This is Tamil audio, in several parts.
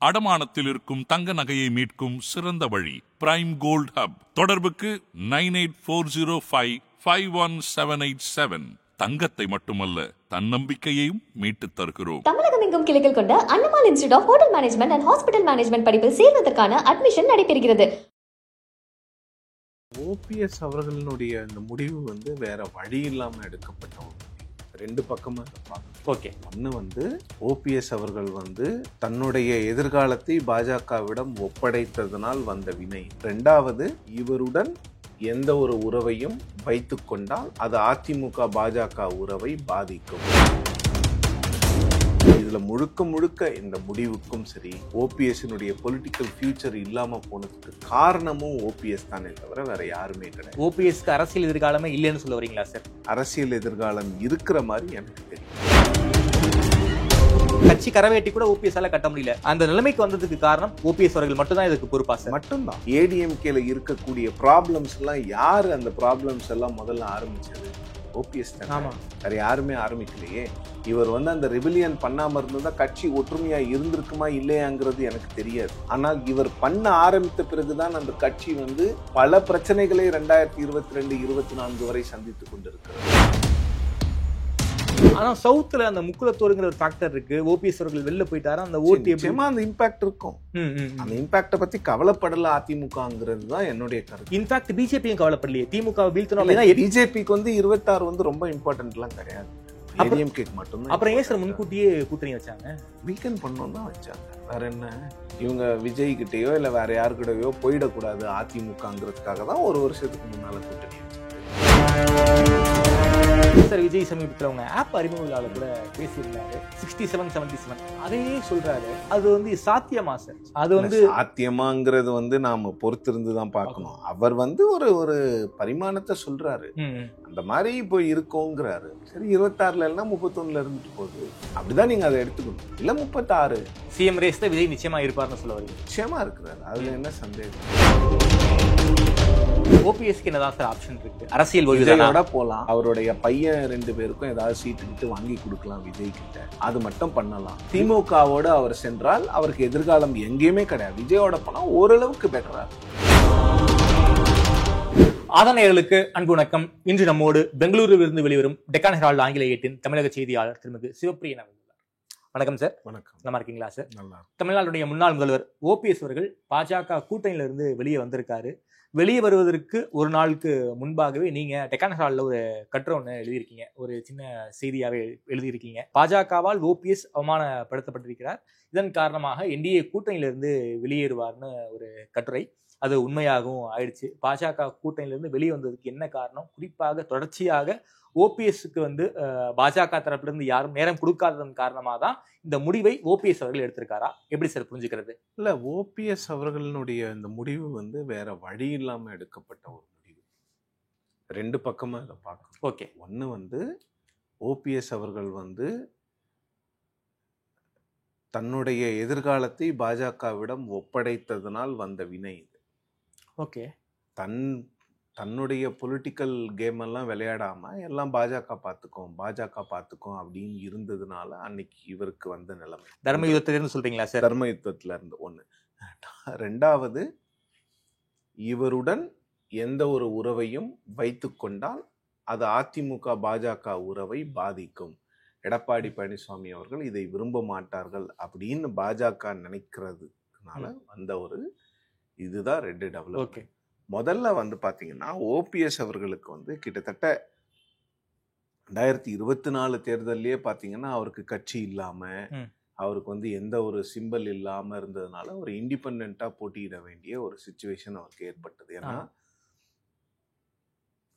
அடமானத்தில் இருக்கும் தங்க நகையை மீட்கும் சிறந்த வழி பிரைம் கோல்ட் ஹப். தொடர்புக்கு 9840551787. தங்கத்தை மட்டுமல்ல, தன்னம்பிக்கையையும் மீட்டுத் தருகிறோம். தமிழகம் எங்கும் கிளைகள் கொண்ட Annamal institute of hotel management and hospital management படிப்பில் சேர்வதற்கான அட்மிஷன் நடைபெறுகிறது. ஓபிஎஸ் அவர்களுடைய இந்த முடிவு வேற வழி இல்லாம எடுக்கப்பட்ட ஒரு முடிவு. ரெண்டு பக்கமா ஓகே. ஒன்று ஓபிஎஸ் அவர்கள் தன்னுடைய எதிர்காலத்தை பாஜகவிடம் ஒப்படைத்ததனால் வந்த வினை. ரெண்டாவது, இவருடன் எந்த ஒரு உறவையும் வைத்துக் கொண்டால் அது அதிமுக பாஜக உறவை பாதிக்கும். இதுல முழுக்க முழுக்க இந்த முடிவுக்கும் சரி, ஓபிஎஸ்னுடைய பொலிட்டிக்கல் ஃபியூச்சர் இல்லாம போனதுக்கு காரணமும் ஓபிஎஸ் தானே தவிர வேற யாருமே கிடையாது. ஓபிஎஸ்க்கு அரசியல் எதிர்காலமே இல்லைன்னு சொல்ல வரீங்களா சார்? அரசியல் எதிர்காலம் இருக்கிற மாதிரி எனக்கு தெரியும். கட்சி கரவேட்டி கூட ஓபிஎஸ்ஆல கட்ட முடியல. அந்த நிலைமைக்கு வந்ததுக்கு காரணம் ஓபிஎஸ் அவர்கள் மட்டும்தான் இதுக்கு பொறுப்பா சார்? மட்டும்தான். ஏடிஎம்கேல இருக்கக்கூடிய ப்ராப்ளம்ஸ் எல்லாம் யாரு அந்த ப்ராப்ளம்ஸ் எல்லாம் முதல்ல ஆரம்பிச்சது? ஓபிஎஸ் தான். ஆமா, வேற யாருமே ஆரம்பிக்கலையே. இவர் அந்த ரிபிலியன் பண்ணாம இருந்ததா கட்சி ஒற்றுமையா இருந்திருக்குமா இல்லையாங்கிறது எனக்கு தெரியாது. ஆனால் இவர் பண்ண ஆரம்பித்த பிறகுதான் அந்த கட்சி பல பிரச்சனைகளை 2022-24 வரை சந்தித்துக் கொண்டிருக்கிறது. ஆனா சவுத்துல அந்த முக்குலத்தோருங்கிற ஒரு ஃபேக்டர் இருக்கு. ஓபிஎஸ் அவர்கள் வெளில போயிட்டாரு, அந்த ஓட்டு நிச்சயமா அந்த இம்பாக்ட் இருக்கும். அந்த இம்பாக்ட பத்தி கவலைப்படல அதிமுகங்கிறது தான் என்னுடைய கருத்து. இன்ஃபேக்ட் பிஜேபியும் கவலைப்படலையே. திமுக வீழ்த்தணும். பிஜேபிக்கு 26 ரொம்ப இம்பார்ட்டன்ட் எல்லாம் கிடையாது. ஏடிஎம்கேக்கு மட்டும்தான். அப்புறம் ஏன் சார் முன்கூட்டியே கூட்டணி வச்சாங்க? வீக்கெண்ட் பண்ணணும் தான் வச்சாங்க. வேற என்ன, இவங்க விஜய் கிட்டயோ இல்ல வேற யாருக்கிட்டயோ போயிடக்கூடாது அதிமுகங்கிறதுக்காக தான் ஒரு வருஷத்துக்கு முன்னால கூட்டணி வச்சாங்க. சார், விஜய் சமீபத்தில் அவங்க ஆப் அறிமுகவிழாவில் கூட பேசியிருந்தாரு. 67-77 அதையே சொல்றாரு. அது சாத்தியமா சார்? அது சாத்தியமாங்கிறது நாம பொறுத்திருந்து தான் பார்க்கணும். அவர் ஒரு பரிமாணத்தை சொல்றாரு. அந்த மாதிரி இப்போ இருக்கோங்கிறாரு. சரி, 26 இல்லைன்னா 31 இருந்துட்டு போகுது. அப்படிதான் நீங்க அதை எடுத்துக்கணும். இல்ல 36 சிஎம் ரேஸ் தான் விஜய் நிச்சயமா இருப்பார்னு சொல்ல வரீங்க? நிச்சயமா இருக்கிறாரு. அதுல என்ன சந்தேகம்? ஓபிஎஸ்க்கு என்னதான் சார் ஆப்ஷன் இருக்கு? அரசியல் விஜயோட போலாம். அவருடைய பையன் 2 பேருக்கும் ஏதாவது சீட்டு கிட்ட வாங்கி கொடுக்கலாம் விஜய் கிட்ட. அது மட்டும் பண்ணலாம். திமுகவோட அவர் சென்றால் அவருக்கு எதிர்காலம் எங்கேயுமே கிடையாது. விஜயோட போனா ஓரளவுக்கு பெட்டரா. ஆதனையர்களுக்கு அன்பு வணக்கம். இன்று நம்மோடு பெங்களூருவில் இருந்து வெளிவரும் டெக்கான் ஹெரால்டு ஆங்கில ஏட்டின் தமிழக செய்தியாளர் திருமிகு சிவப்பிரியன் அவர்கள். வணக்கம் சார். வணக்கம். நல்லா இருக்கீங்களா சார்? நல்லா. தமிழ்நாடுடைய முன்னாள் முதல்வர் ஓபிஎஸ் அவர்கள் பாஜக கூட்டணியில இருந்து வெளியே வந்திருக்காரு. வெளியே வருவதற்கு ஒரு நாளுக்கு முன்பாகவே நீங்க டெக்கான் ஹெரால்ட்ல ஒரு கட்டுரை ஒன்று எழுதியிருக்கீங்க. ஒரு சின்ன செய்தியாவே எழுதியிருக்கீங்க. பாஜகவால் ஓபிஎஸ் அவமானப்படுத்தப்பட்டிருக்கிறார், இதன் காரணமாக என்டிஏ கூட்டணியிலிருந்து வெளியேறுவார்னு ஒரு கட்டுரை. அது உண்மையாகவும் ஆயிடுச்சு. பாஜக கூட்டணியிலிருந்து வெளியே வந்ததுக்கு என்ன காரணம்? குறிப்பாக தொடர்ச்சியாக ஓபிஎஸ்க்கு பாஜக தரப்பிலிருந்து யாரும் நேரம் கொடுக்காததன் காரணமாக தான் இந்த முடிவை ஓபிஎஸ் அவர்கள் எடுத்திருக்காரா? எப்படி சார் புரிஞ்சுக்கிறது? இல்ல, ஓபிஎஸ் அவர்களுடைய இந்த முடிவு வேற வழி இல்லாம எடுக்கப்பட்ட ஒரு முடிவு. ரெண்டு பக்கமா இதை பார்க்கணும். ஓகே. ஒன்று ஓபிஎஸ் அவர்கள் தன்னுடைய எதிர்காலத்தை பாஜகவிடம் ஒப்படைத்ததனால் வந்த வினை இது. ஓகே. தன்னுடைய பொலிட்டிக்கல் கேம் எல்லாம் விளையாடாம எல்லாம் பாஜக பார்த்துக்கும் அப்படின்னு இருந்ததுனால அன்னைக்கு இவருக்கு வந்த நிலைமை. தர்ம யுத்தத்திலிருந்து சொல்றீங்களா சார்? தர்ம யுத்தத்துல இருந்து ஒண்ணு. ரெண்டாவது, இவருடன் எந்த ஒரு உறவையும் வைத்து கொண்டால் அது அதிமுக பாஜக உறவை பாதிக்கும். எடப்பாடி பழனிசாமி அவர்கள் இதை விரும்ப மாட்டார்கள் அப்படின்னு பாஜக நினைக்கிறதுனால வந்த ஒரு இதுதான் ரெண்டு டெவலப்மெண்ட். முதல்ல பாத்தீங்கன்னா ஓபிஎஸ் அவர்களுக்கு கிட்டத்தட்ட 2024 தேர்தலே பாத்தீங்கன்னா அவருக்கு கட்சி இல்லாம, அவருக்கு எந்த ஒரு சிம்பல் இல்லாம இருந்ததுனால ஒரு இண்டிபெண்டா போட்டியிட வேண்டிய ஒரு சிச்சுவேஷன் அவருக்கு ஏற்பட்டது. ஏன்னா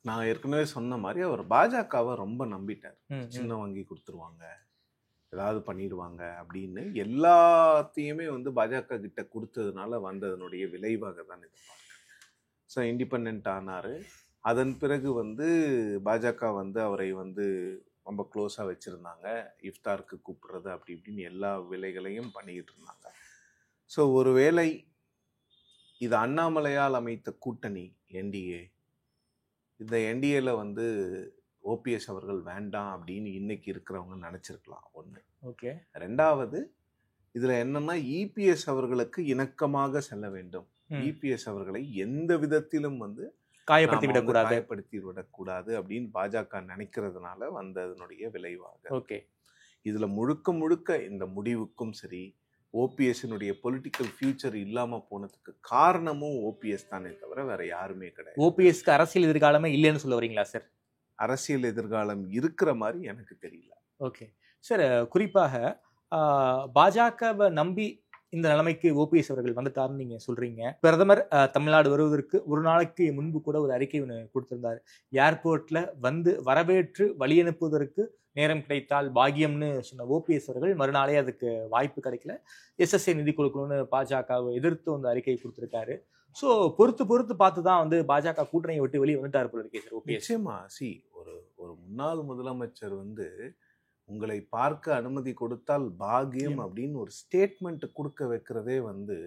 நான் ஏற்கனவே சொன்ன மாதிரி அவர் பாஜகவை ரொம்ப நம்பிட்டார். சின்ன வங்கி கொடுத்துருவாங்க, ஏதாவது பண்ணிடுவாங்க அப்படின்னு எல்லாத்தையுமே பாஜக கிட்ட கொடுத்ததுனால வந்ததனுடைய விளைவாக தான் இது. ஸோ இண்டிபெண்ட் ஆனார். அதன் பிறகு பாஜக அவரை ரொம்ப க்ளோஸாக வச்சுருந்தாங்க. இஃப்தாருக்கு கூப்பிடுறது அப்படி இப்படின்னு எல்லா வேலைகளையும் பண்ணிக்கிட்டு இருந்தாங்க. ஸோ ஒருவேளை இது அண்ணாமலையால் அமைத்த கூட்டணி என்டிஏ, இந்த என்டிஏல ஓபிஎஸ் அவர்கள் வேண்டாம் அப்படின்னு இன்னைக்கு இருக்கிறவங்க நினச்சிருக்கலாம். ஒன்று. ஓகே. ரெண்டாவது, இதுல என்னன்னா இபிஎஸ் அவர்களுக்கு இணக்கமாக செல்ல வேண்டும். இபிஎஸ் அவர்களை எந்த விதத்திலும் வந்து காயப்படுத்தி விடக்கூடாது. காயப்படுத்தி விடக்கூடாது அப்படின்னு பாஜக நினைக்கிறதுனால வந்ததனுடைய விளைவாக. ஓகே, இதுல முழுக்க முழுக்க இந்த முடிவுக்கும் சரி, ஓபிஎஸ்னுடைய பொலிட்டிக்கல் ஃபியூச்சர் இல்லாம போனதுக்கு காரணமும் ஓபிஎஸ் தானே தவிர வேற யாருமே கிடையாது. ஓபிஎஸ்க்கு அரசியல் எதிர்காலமே இல்லைன்னு சொல்ல வரீங்களா சார்? அரசியல் எதிர்காலம் இருக்கிற மாதிரி எனக்கு தெரியல. ஓகே சார், குறிப்பாக பாஜகவை நம்பி இந்த நிலைமைக்கு ஓபிஎஸ் அவர்கள் வந்துட்டாருன்னு நீங்க சொல்றீங்க. பிரதமர் தமிழ்நாடு வருவதற்கு ஒரு நாளைக்கு முன்பு கூட ஒரு அறிக்கை ஒன்று கொடுத்திருந்தார். ஏர்போர்ட்ல வந்து வரவேற்று வழி அனுப்புவதற்கு நேரம் கிடைத்தால் பாகியம்னு சொன்ன ஓபிஎஸ் அவர்கள் மறுநாளே அதுக்கு வாய்ப்பு கிடைக்கல, எஸ்எஸ்ஏ நிதி கொடுக்கணும்னு பாஜகவை எதிர்த்து வந்து அறிக்கை கொடுத்திருக்காரு. ஸோ பொறுத்து பார்த்து தான் வந்து பாஜக கூட்டணியை விட்டு வெளியே வந்துட்டாரு போல இருக்கே சார் ஓபிஎஸ். நிச்சயமா ஒரு முன்னாள் முதலமைச்சர் வந்து உங்களை பார்க்க அனுமதி கொடுத்தால் பாகியம் அப்படின்னு ஒரு ஸ்டேட்மெண்ட் கொடுக்க வைக்கிறதே வந்து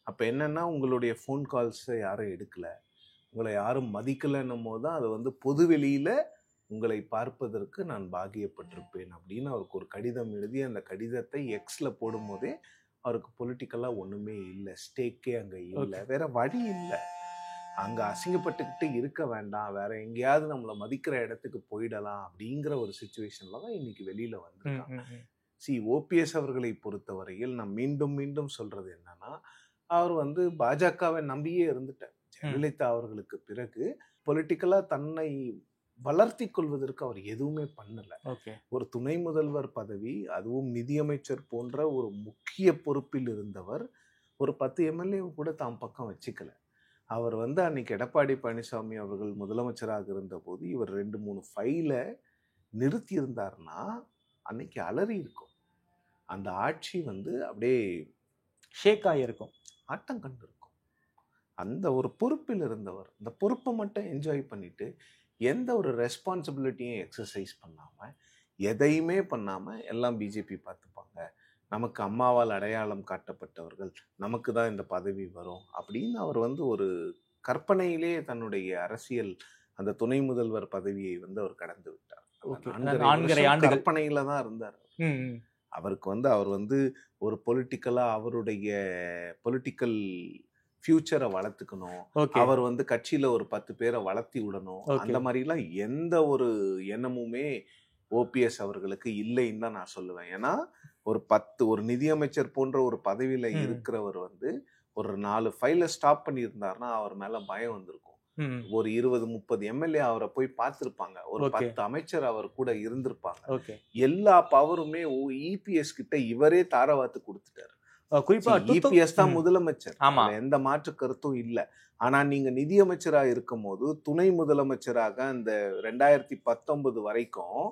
அப்போ என்னன்னா உங்களுடைய ஃபோன் கால்ஸை யாரும் எடுக்கல, உங்களை யாரும் மதிக்கலைன்னும் போது தான் அது வந்து பொதுவெளியில உங்களை பார்ப்பதற்கு நான் பாகியப்பட்டிருப்பேன் அப்படின்னு அவருக்கு ஒரு கடிதம் எழுதி அந்த கடிதத்தை எக்ஸ்ல போடும் போதே அவருக்கு பொலிட்டிக்கலா ஒண்ணுமே இல்லை, ஸ்டேக்கே அங்க இல்லை, வேற வழி இல்லை. அங்க அசிங்கப்பட்டுக்கிட்டு இருக்க வேண்டாம், வேற எங்கேயாவது நம்மளை மதிக்கிற இடத்துக்கு போயிடலாம் அப்படிங்கிற ஒரு சுச்சுவேஷன்ல தான் இன்னைக்கு வெளியில வந்திருக்காங்க. ஓபிஎஸ் அவர்களை பொறுத்தவரையில் நான் மீண்டும் சொல்றது என்னன்னா, அவர் வந்து பாஜகவை நம்பியே இருந்துட்டார். ஜெயலலிதா அவர்களுக்கு பிறகு பொலிட்டிக்கலா தன்னை வளர்த்தி கொள்வதற்கு அவர் எதுவுமே பண்ணல. ஒரு துணை முதல்வர் பதவி, அதுவும் நிதியமைச்சர் போன்ற ஒரு முக்கிய பொறுப்பில் இருந்தவர் ஒரு 10 எம்எல்ஏ கூட தாம் பக்கம் வச்சுக்கல. அவர் வந்து அன்னைக்கு எடப்பாடி பழனிசாமி அவர்கள் முதலமைச்சராக இருந்த போது இவர் 2-3 ஃபைலை நிறுத்தி இருந்தாருன்னா அன்னைக்கு அலறி இருக்கும். அந்த ஆட்சி வந்து அப்படியே ஷேக் ஆகியிருக்கும், ஆட்டம் கண்டு இருக்கும். அந்த ஒரு பொறுப்பில் இருந்தவர் இந்த பொறுப்பை மட்டும் என்ஜாய் பண்ணிட்டு எந்த ஒரு ரெஸ்பான்சிபிலிட்டியும் எக்ஸசைஸ் பண்ணாம எதையுமே பண்ணாம எல்லாம் பிஜேபி பார்த்துப்பாங்க, நமக்கு அம்மாவால் அடையாளம் காட்டப்பட்டவர்கள், நமக்கு தான் இந்த பதவி வரும் அப்படின்னு அவர் வந்து ஒரு கற்பனையிலே தன்னுடைய அரசியல் அந்த துணை முதல்வர் பதவியை வந்து அவர் கடந்து விட்டார். 4.5 ஆண்டுகள் கற்பனையில தான் இருந்தார். அவருக்கு வந்து அவர் வந்து ஒரு பொலிட்டிக்கலா அவருடைய பொலிட்டிக்கல் ஃபியூச்சரை வளர்த்துக்கணும், அவர் வந்து கட்சியில ஒரு 10 பேரை வளர்த்தி விடணும், அந்த மாதிரிலாம் எந்த ஒரு எண்ணமுமே ஓபிஎஸ் அவர்களுக்கு இல்லைன்னு தான் நான் சொல்லுவேன். ஏன்னா ஒரு நிதியமைச்சர் போன்ற ஒரு பதவியில இருக்கிறவர் வந்து ஒரு 4 ஃபைலை ஸ்டாப் பண்ணியிருந்தாருன்னா அவர் மேல பயம் வந்திருக்கும். ஒரு 20-30 எம்எல்ஏ அவரை போய் பார்த்திருப்பாங்க, ஒரு 10 அமைச்சர் அவர் கூட இருந்திருப்பாங்க. எல்லா பவருமே இபிஎஸ் கிட்ட இவரே தாரவாத்து கொடுத்துட்டாரு. குறிப்பா இபிஎஸ் தான் முதலமைச்சர், எந்த மாற்று கருத்தும் இல்ல. ஆனா நீங்க நிதியமைச்சரா இருக்கும் போது துணை முதலமைச்சராக அந்த 2019 வரைக்கும்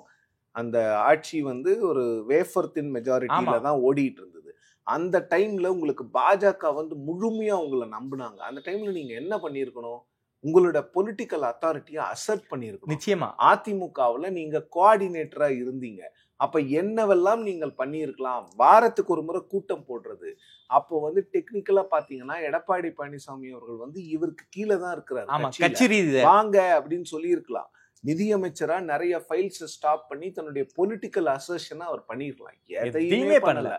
அந்த ஆட்சி வந்து ஒரு வேஃபர் தின் மெஜாரிட்டியில தான் ஓடிட்டு இருந்தது. அந்த டைம்ல உங்களுக்கு பாஜக வந்து முழுமையா உங்களை நம்பினாங்க. அந்த டைம்ல நீங்க என்ன பண்ணிருக்கணும், உங்களோட பொலிட்டிக்கல் அத்தாரிட்டியை அசர்ட் பண்ணிருக்கணும். நிச்சயமா அதிமுகவுல நீங்க கோஆர்டினேட்டரா இருந்தீங்க, அப்ப என்னவெல்லாம் நீங்கள் பண்ணியிருக்கலாம். வாரத்துக்கு ஒரு முறை கூட்டம் போடுறது, அப்போ வந்து டெக்னிக்கலா பாத்தீங்கன்னா எடப்பாடி பழனிசாமி அவர்கள் வந்து இவருக்கு கீழே தான் இருக்கிறாரு, வாங்க அப்படின்னு சொல்லி இருக்கலாம். நிதியமைச்சரா நிறைய ஃபைல்ஸ் ஸ்டாப் பண்ணி தன்னுடைய பொலிட்டிக்கல் அசர்ஷனை அவர் பண்ணிருக்கலாம். எதையுமே பண்ணல,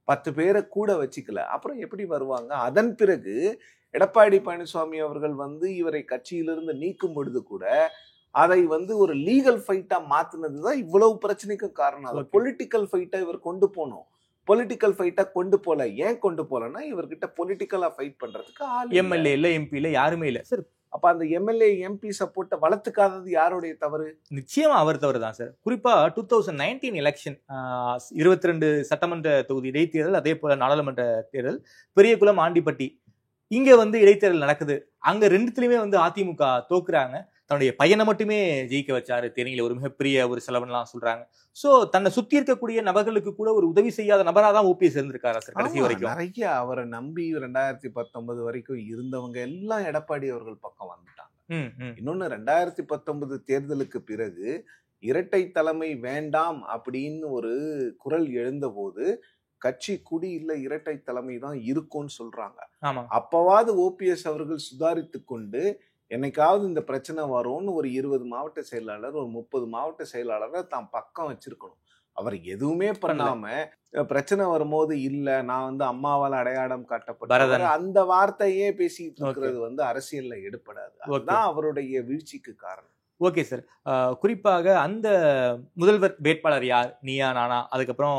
10 பேரை கூட வச்சுக்கல. அப்புறம் எப்படி வருவாங்க? அதன் பிறகு எடப்பாடி பழனிசாமி அவர்கள் வந்து இவரை கட்சியிலிருந்து நீக்கும் பொழுது கூட அதை வந்து ஒரு லீகல் ஃபைட்டா மாத்தினதுதான் இவ்வளவு பிரச்சனைக்கும் காரணம். பொலிட்டிக்கல் ஃபைட்டா இவர் கொண்டு போனோம், பொலிட்டிக்கல் ஃபைட்டா கொண்டு போல. ஏன் கொண்டு போலன்னா இவர்கிட்ட பொலிட்டிக்கலா ஃபைட் பண்றதுக்கு எம்எல்ஏ இல்ல, எம்பி இல்ல, யாருமே இல்ல சார். அப்ப அந்த எம்எல்ஏ எம்பி சப்போர்ட்டை வளர்த்துக்காதது யாருடைய தவறு? நிச்சயமா அவர் தவறு தான் சார். குறிப்பா 2019 எலெக்ஷன் 22 சட்டமன்ற தொகுதி இடைத்தேர்தல், அதே போல நாடாளுமன்ற தேர்தல், பெரியகுளம் ஆண்டிப்பட்டி, இங்க வந்து இடைத்தேர்தல் நடக்குது. அங்க 2த்துலயுமே வந்து அதிமுக தோக்குறாங்க. தன்னுடைய பையனை மட்டுமே ஜெயிக்க வச்சாரு தேனியில, ஒரு மிகப்பெரிய ஒரு செலவுலாம் சொல்றாங்க. சோ தன்னை சுத்தி இருக்கக்கூடிய நபர்களுக்கு கூட ஒரு உதவி செய்யாத நபரா தான் ஓபிஎஸ் இருந்திருக்காரா சார் கடைசி வரைக்கும்? நிறைய அவரை நம்பி 2019 வரைக்கும் இருந்தவங்க எல்லாம் எடப்பாடி அவர்கள் பக்கம் வந்துட்டாங்க. இன்னொன்னு 2019 தேர்தலுக்கு பிறகு இரட்டை தலைமை வேண்டாம் அப்படின்னு ஒரு குரல் எழுந்த போது கட்சி குடி இல்ல இரட்டை தலைமை தான் இருக்கும்னு சொல்றாங்க. அப்பவாவது ஓபிஎஸ் அவர்கள் சுதாரித்து கொண்டு என்னைக்காவது இந்த பிரச்சனை வரும்னு ஒரு 20 மாவட்ட செயலாளர், ஒரு 30 மாவட்ட செயலாளரை தான் பக்கம் வச்சிருக்கணும். அவர் எதுவுமே பண்ணாம பிரச்சனை வரும்போது இல்ல நான் வந்து அம்மாவால் அடையாளம் காட்டப்பட்ட அந்த வார்த்தையே பேசிட்டு இருக்கிறது வந்து அரசியல்ல எடுப்படாது. அதுதான் அவருடைய வீழ்ச்சிக்கு காரணம். ஓகே சார், குறிப்பாக அந்த முதல்வர் வேட்பாளர் யார், நீயா நானா, அதுக்கப்புறம்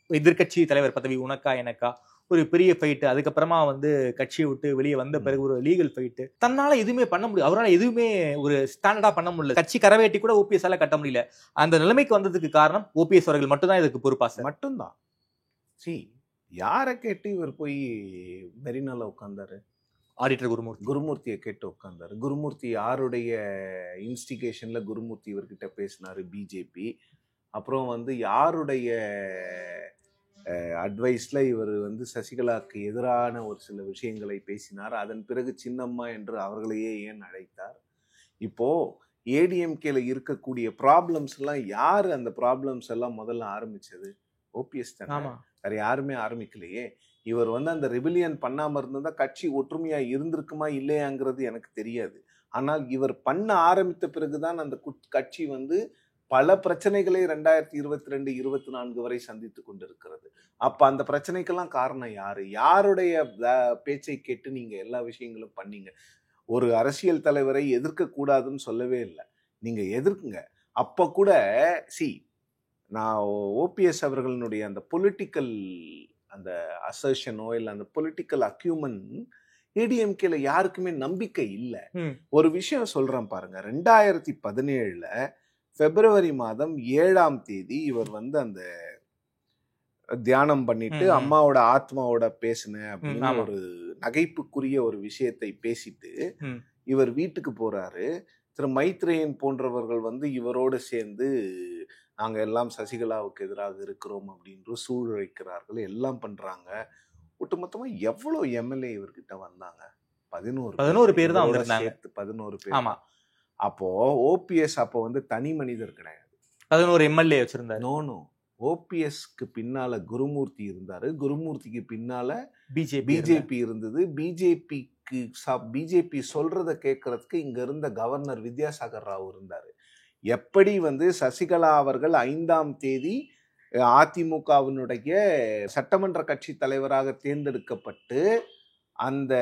எதிர்கட்சி தலைவர் பதவி உனக்கா எனக்கா, ஒரு பெரிய ஃபைட்டு, அதுக்கப்புறமா வந்து கட்சியை விட்டு வெளியே வந்த பிறகு ஒரு லீகல் ஃபைட்டு, தன்னால எதுவுமே பண்ண முடியும், அவரால் எதுவுமே ஒரு ஸ்டாண்டர்டா பண்ண முடியல, கட்சி கரவேட்டி கூட ஓபிஎஸ் கட்ட முடியல. அந்த நிலைமைக்கு வந்ததுக்கு காரணம் ஓபிஎஸ் அவர்கள் மட்டும்தான் இதுக்கு பொறுப்பா சார்? மட்டும்தான். யாரை கேட்டு இவர் போய் மெரினால உட்கார்ந்தாரு? ஆடிட்டர் குருமூர்த்தியை கேட்டு உட்கார்ந்தாரு. குருமூர்த்தி யாருடைய இன்ஸ்டிகேஷன்ல குருமூர்த்தி இவர்கிட்ட பேசினாரு? பிஜேபி. அப்புறம் வந்து யாருடைய அட்வைஸ்ல இவர் வந்து சசிகலாவுக்கு எதிரான ஒரு சில விஷயங்களை பேசினார்? அதன் பிறகு சின்னம்மா என்று அவர்களையே ஏன் அழைத்தார்? இப்போ ஏடிஎம்கேல இருக்கக்கூடிய ப்ராப்ளம்ஸ் எல்லாம் யாரு அந்த ப்ராப்ளம்ஸ் எல்லாம் முதல்ல ஆரம்பிச்சது? ஓபிஎஸ் தானே, வேற யாருமே ஆரம்பிக்கலையே. இவர் வந்து அந்த ரிபிலியன் பண்ணாம இருந்ததா கட்சி ஒற்றுமையா இருந்திருக்குமா இல்லையாங்கிறது எனக்கு தெரியாது. ஆனால் இவர் பண்ண ஆரம்பித்த பிறகுதான் அந்த கட்சி வந்து பல பிரச்சனைகளை 2022-24 வரை சந்தித்து கொண்டிருக்கிறது. அப்ப அந்த பிரச்சனைக்கெல்லாம் காரணம் யாரு? யாருடைய பேச்சை கேட்டு நீங்க எல்லா விஷயங்களும் பண்ணீங்க? ஒரு அரசியல் தலைவரை எதிர்க்க கூடாதுன்னு சொல்லவே இல்லை, நீங்க எதிர்க்குங்க. அப்ப கூட நான் ஓபிஎஸ் அவர்களுடைய அந்த பொலிட்டிக்கல் அந்த அசர்ஷனோ இல்லை அந்த பொலிட்டிக்கல் அக்யூமன் ஏடிஎம்கேல யாருக்குமே நம்பிக்கை இல்லை. ஒரு விஷயம் சொல்றேன் பாருங்க, 2017 பிப்ரவரி மாதம் 7ஆம் தேதி இவர் வந்து அந்த தியானம் பண்ணிட்டு அம்மாவோட ஆத்மாவோட பேசினேன் அப்படின்னு ஒரு நகைப்புக்குரிய ஒரு விஷயத்தை பேசிட்டு இவர் வீட்டுக்கு போறாரு. திரு மைத்ரேயன் போன்றவர்கள் வந்து இவரோடு சேர்ந்து நாங்க எல்லாம் சசிகலாவுக்கு எதிராக இருக்கிறோம் அப்படின்னு சூழ்நிலைக்கிறார்கள், எல்லாம் பண்றாங்க. ஒட்டுமொத்தமா எவ்வளவு எம்எல்ஏ இவர்கிட்ட வந்தாங்க? 11 பேர் தான் வந்திருந்தாங்க. 11 பேர். அப்போ ஓபிஎஸ் அப்போ வந்து தனி மனிதர் கிடையாது, 11 எம்எல்ஏ வச்சிருந்தாரு. நோ, ஓபிஎஸ்க்கு பின்னால குருமூர்த்தி இருந்தாரு, குருமூர்த்திக்கு பின்னால பிஜேபி இருந்தது. பிஜேபி சொல்றத கேட்கறதுக்கு இங்க இருந்த கவர்னர் வித்யாசாகர் ராவ் இருந்தாரு. எப்படி வந்து சசிகலா அவர்கள் 5ஆம் தேதி அதிமுகவினுடைய சட்டமன்ற கட்சி தலைவராக தேர்ந்தெடுக்கப்பட்டு அந்த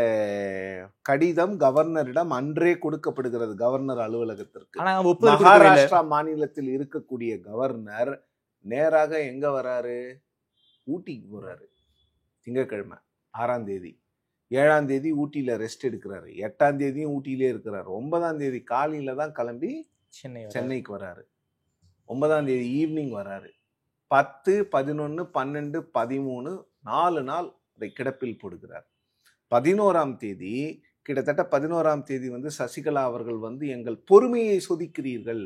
கடிதம் கவர்னரிடம் அன்றே கொடுக்கப்படுகிறது கவர்னர் அலுவலகத்திற்கு. மகாராஷ்டிரா மாநிலத்தில் இருக்கக்கூடிய கவர்னர் நேராக எங்க வராரு? ஊட்டிக்கு போறாரு. திங்கட்கிழமை 6ஆம் தேதி, 7ஆம் தேதி ஊட்டியில ரெஸ்ட் எடுக்கிறாரு, 8ஆம் தேதியும் ஊட்டியிலே இருக்கிறாரு, 9ஆம் தேதி காலையில தான் கிளம்பி சென்னைக்கு வராரு, 9ஆம் தேதி ஈவினிங் வராரு, 10, 11, 12, 13 4 நாள் கிடப்பில் போடுகிறார். 11ஆம் தேதி கிட்டத்தட்ட 11ஆம் தேதி வந்து சசிகலா அவர்கள் வந்து எங்கள் பொறுமையை சோதிக்கிறீர்கள்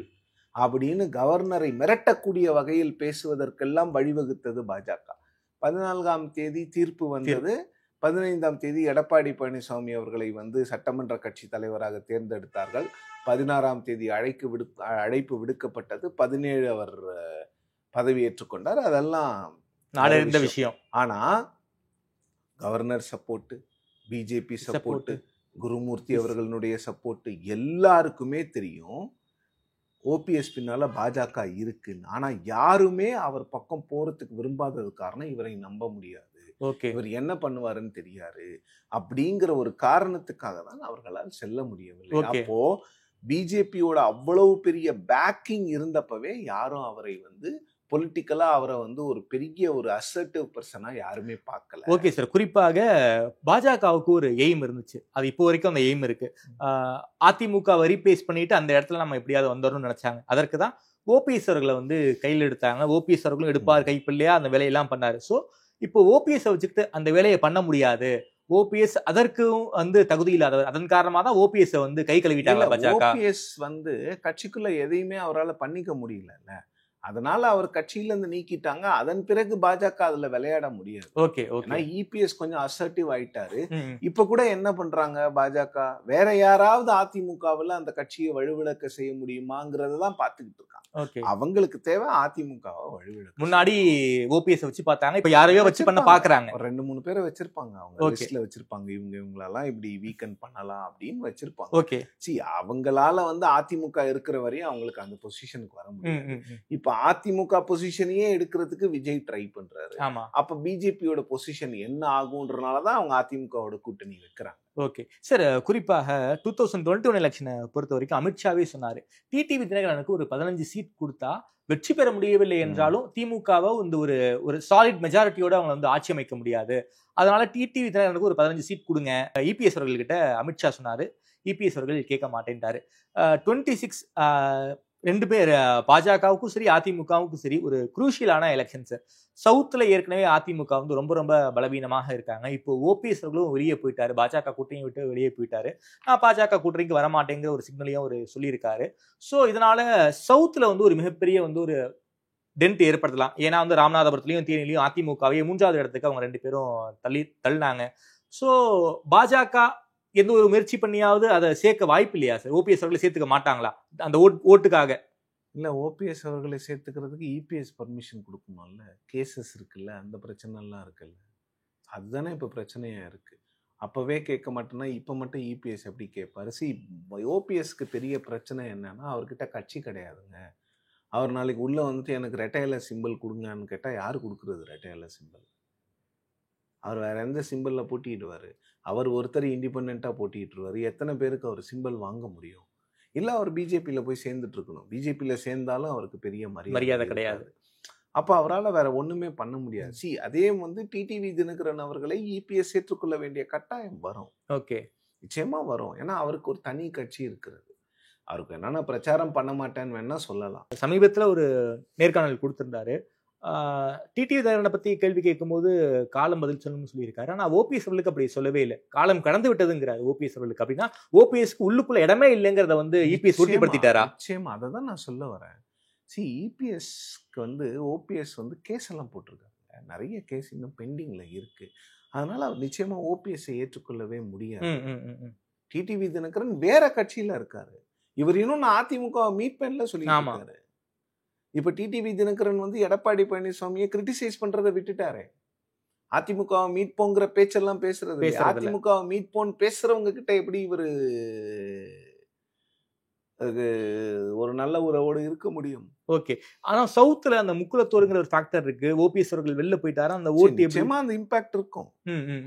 அப்படின்னு கவர்னரை மிரட்டக்கூடிய வகையில் பேசுவதற்கெல்லாம் வழிவகுத்தது பாஜக. 14ஆம் தேதி தீர்ப்பு வந்தது. 15ஆம் தேதி எடப்பாடி பழனிசாமி அவர்களை வந்து சட்டமன்ற கட்சி தலைவராக தேர்ந்தெடுத்தார்கள். 16ஆம் தேதி அழைப்பு விடுக்கப்பட்டது. 17 அவர் பதவியேற்றுக் கொண்டார். அதெல்லாம் நாடறிந்த விஷயம். ஆனா governor support, BJP support, Gurumurthy அவர்களுடைய சப்போர்ட் எல்லாருக்குமே தெரியும் ஓபிஎஸ் பின்னால பாஜக இருக்குன்னு. ஆனா யாருமே அவர் பக்கம் போறதுக்கு விரும்பாதது காரணம் இவரை நம்ப முடியாது, இவர் என்ன பண்ணுவாருன்னு தெரியாது அப்படிங்கிற ஒரு காரணத்துக்காக தான் அவர்களால் செல்ல முடியவில்லை. அப்போ பிஜேபியோட அவ்வளவு பெரிய பேக்கிங் இருந்தப்பவே யாரும் அவரை வந்து பொலிட்டிக்கலா அவரை வந்து ஒரு பெரிய ஒரு அசர்ட்டிவ் பர்சனா யாருமே பார்க்கல. ஓகே சார், குறிப்பாக பாஜகவுக்கு ஒரு எய்ம் இருந்துச்சு, அது இப்போ வரைக்கும் அந்த எய்ம் இருக்கு. அதிமுகவை ரீப்ளேஸ் பண்ணிட்டு அந்த இடத்துல நம்ம எப்படியாவது வந்துடணும்னு நினைச்சாங்க. அதற்கு தான் ஓபிஎஸ் அவர்களை வந்து கையில் எடுத்தாங்க. ஓபிஎஸ் அவர்களும் எடுப்பார் கைப்பிள்ளையா அந்த வேலையெல்லாம் பண்ணாரு. ஸோ இப்போ ஓபிஎஸ் வச்சுக்கிட்டு அந்த வேலையை பண்ண முடியாது, ஓபிஎஸ் அதற்கும் வந்து தகுதி இல்லாதவர், அதன் காரணமா தான் ஓபிஎஸ் வந்து கை கழுவிட்டாங்க பாஜக. ஓபிஎஸ் வந்து கட்சிக்குள்ள எதையுமே அவரால் பண்ணிக்க முடியல, அதனால அவர் கட்சியில இருந்து நீக்கிட்டாங்க. அதன் பிறகு பாஜக அதுல விளையாட முடியாது. இபிஎஸ் கொஞ்சம் அசர்ட்டிவ் ஆயிட்டாரு. இப்ப கூட என்ன பண்றாங்க பாஜக, வேற யாராவது அதிமுகவில் அந்த கட்சியை வலுவிழக்க செய்ய முடியுமாங்கிறதான் பார்த்துக்கிட்டு இருக்காங்க. ஓகே. அவங்களுக்கு தேவை அதிமுகவை வழிவிட. முன்னாடி ஓபிஎஸ் வச்சு பார்த்தாங்க, இப்ப யாரையோ வச்சு பண்ண பாக்குறாங்க. ஒரு 2-3 பேரை வச்சிருப்பாங்க, அவங்க Okay. லிஸ்ட்ல வச்சிருப்பாங்க, இவங்களெல்லாம் இப்படி வீக்கெண்ட் பண்ணலாம் அப்படின்னு வச்சிருப்பாங்க. ஓகே. அவங்களால வந்து அதிமுக இருக்கிற வரையும் அவங்களுக்கு அந்த பொசிஷனுக்கு வர முடியும். இப்ப அதிமுக பொசிஷனையே எடுக்கிறதுக்கு விஜய் ட்ரை பண்றாரு. ஆமா. அப்ப பிஜேபியோட பொசிஷன் என்ன ஆகும்ன்றனாலதான் அவங்க அதிமுகவோட கூட்டணி வைக்கிறாங்க. ஓகே சார், குறிப்பாக 2021 எலெக்ஷனை பொறுத்த வரைக்கும் அமித்ஷாவே சொன்னாரு, டிடிவி தினகரனுக்கு ஒரு 15 சீட் கொடுத்தா வெற்றி பெற முடியவில்லை என்றாலும் திமுகவை வந்து ஒரு சாலிட் மெஜாரிட்டியோட அவங்க வந்து ஆட்சி அமைக்க முடியாது, அதனால டிடிவி தினகரனுக்கு ஒரு 15 சீட் கொடுங்க. இபிஎஸ் அவர்கள்கிட்ட அமித்ஷா சொன்னாரு, இபிஎஸ் அவர்கள் கேட்க மாட்டேன்ட்டாரு. 26 2 பேர் பாஜகவுக்கும் சரி அதிமுகவுக்கும் சரி ஒரு குரூஷியலான எலெக்ஷன் சார். சவுத்துல ஏற்கனவே அதிமுக வந்து ரொம்ப ரொம்ப பலவீனமாக இருக்காங்க. இப்போ ஓபிஎஸ் அவர்களும் வெளியே போயிட்டாரு, பாஜக கூட்டணியை விட்டு வெளியே போயிட்டாரு. நான் பாஜக கூட்டணிக்கு வரமாட்டேங்கிற ஒரு சிக்னலையும் அவர் சொல்லியிருக்காரு. ஸோ இதனால சவுத்துல வந்து ஒரு மிகப்பெரிய வந்து ஒரு டென்ட் ஏற்படுத்தலாம். ஏன்னா வந்து ராமநாதபுரத்துலையும் தேனிலையும் அதிமுகவே 3வது இடத்துக்கு அவங்க 2 பேரும் தள்ளினாங்க. ஸோ பாஜக எந்த ஒரு முயற்சி பண்ணியாவது அதை சேர்க்க வாய்ப்பு இல்லையா சார்? ஓபிஎஸ் அவர்களை சேர்த்துக்க மாட்டாங்களா அந்த ஓட்டுக்காக? இல்ல, ஓபிஎஸ் அவர்களை சேர்த்துக்கிறதுக்கு இபிஎஸ் பர்மிஷன் கொடுக்கணும்ல. கேசஸ் இருக்குல்ல, அந்த பிரச்சனை எல்லாம் இருக்குல்ல, அதுதானே இப்ப பிரச்சனையா இருக்கு. அப்பவே கேட்க மாட்டேன்னா இப்ப மட்டும் இபிஎஸ் எப்படி கேட்பாரு? ஓபிஎஸ்க்கு பெரிய பிரச்சனை என்னன்னா, அவர்கிட்ட கட்சி கிடையாதுங்க. அவர் நாளைக்கு உள்ள வந்துட்டு எனக்கு ரெட்டையில சிம்பிள் கொடுங்கன்னு கேட்டா யாரு கொடுக்குறது ரெட்டையில சிம்பிள்? அவர் வேற எந்த சிம்பிள்ல போட்டிடுவாரு? அவர் ஒருத்தர் இண்டிபெண்டா போட்டிட்டுருவாரு. எத்தனை பேருக்கு அவர் சிம்பிள் வாங்க முடியும்? இல்ல அவர் பிஜேபியில போய் சேர்ந்துட்டு இருக்கணும். பிஜேபியில சேர்ந்தாலும் அவருக்கு பெரிய மரியாதை கிடையாது. அப்ப அவரால் வேற ஒண்ணுமே பண்ண முடியாது. அதே வந்து டிடிவி தினகரன் அவர்களை இபிஎஸ் ஏற்றுக்கொள்ள வேண்டிய கட்டாயம் வரும். ஓகே, நிச்சயமா வரும். ஏன்னா அவருக்கு ஒரு தனி கட்சி இருக்கிறது. அவருக்கு என்னன்னா பிரச்சாரம் பண்ண மாட்டேன்னு வேணா சொல்லலாம். சமீபத்துல ஒரு நேர்காணல் கொடுத்திருந்தாரு. டிடிவி தினகரனை பத்தி கேள்வி கேட்கும்போது காலம் பதில் சொல்லணும்னு சொல்லியிருக்காரு. ஆனா ஓபிஎஸ் அவர்களுக்கு அப்படி சொல்லவே இல்லை. காலம் கடந்து விட்டதுங்கிறாரு ஓபிஎஸ் அவர்களுக்கு. அப்படின்னா ஓபிஎஸ்க்கு உள்ளுக்குள்ள இடமே இல்லைங்கிறத வந்து இபிஎஸ் உறுதிப்படுத்திட்டாரா? நிச்சயமா அதை தான் நான் சொல்ல வரேன். இபிஎஸ்க்கு வந்து ஓபிஎஸ் வந்து கேஸ் எல்லாம் போட்டிருக்காங்க. நிறைய கேஸ் இன்னும் பெண்டிங்ல இருக்கு. அதனால அவர் நிச்சயமா ஓபிஎஸ் ஏற்றுக்கொள்ளவே முடியாது. டிடிவி தினகரன் வேற கட்சியில இருக்காரு. இவர் இன்னும் நான் அதிமுக மீட் பண்ணல சொல்லியிருக்காரு. இப்ப டிடிவி தினகரன் வந்து எடப்பாடி பழனிசாமியை கிரிட்டிசைஸ் பண்றதை விட்டுட்டாரு. அதிமுக மீட் போங்கிற பேச்செல்லாம் பேசுறது. அதிமுக மீட் போன்னு பேசுறவங்க கிட்ட எப்படி இவரு ஒரு நல்ல உறவோடு இருக்க முடியும்? ஓகே, ஆனா சவுத்துல அந்த முக்குலத்தோடுங்கிற ஒரு ஃபேக்டர் இருக்கு. ஓபிஎஸ் அவர்கள் வெளில போயிட்டாரு, அந்த ஓட்டு நிச்சயமா அந்த இம்பாக்ட் இருக்கும்.